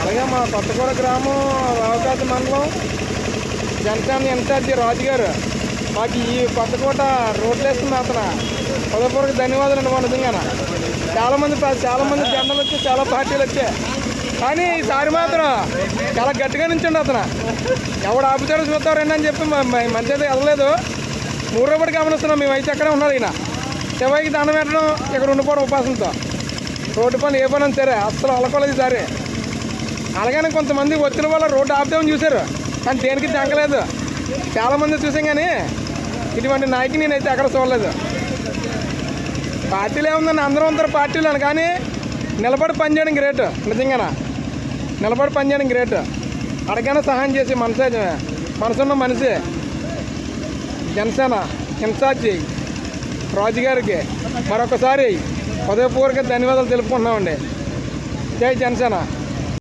అలాగే మా కొత్తగూడ గ్రామం రావుకాశ మండలం జనసేన ఇన్ఛార్జి రాజు గారు మాకు ఈ కొత్తకోట రోడ్లు వేస్తుంది అతను హృదయపూర్వక ధన్యవాదాలు అండి. మన నిజంగా చాలామంది జెండాలు వచ్చాయి, చాలా పార్టీలు వచ్చాయి, కానీ ఈసారి మాత్రం చాలా గట్టిగా నించండి అతను. ఎవడు ఆపుతారో చూస్తారండి అని చెప్పి మంచి అయితే వెళ్ళలేదు. 3 రోజులు గమనిస్తున్నాం మేమైతే అక్కడే ఉన్నారు. ఈయన శివయ్యకి దండం పెట్టడం, ఇక్కడ ఉండిపోవడం ఉపాసంతో. రోడ్డు పని ఏ పని సరే అస్సలు అలకోలేదు ఈసారి. అలాగని కొంతమంది వచ్చిన వల్ల రోడ్డు ఆపుతామని చూశారు, కానీ దేనికి తెంకలేదు. చాలామంది చూసాం, కానీ ఇటువంటి నాయకుని నేనైతే ఎక్కడ చూడలేదు. పార్టీలు ఏముందని అందరూ ఉంటారు పార్టీలు అని, కానీ నిలబడి పనిచేయడం గ్రేట్. నిజంగా నిలబడి పనిచేయడం గ్రేట్. అడగైనా సహాయం చేసి మనసున్న మనిషి జనసేన ఇన్ఛార్జి రాజు గారికి మరొకసారి హృదయపూర్వక ధన్యవాదాలు తెలుపుకుంటున్నామండి. జై జనసేన.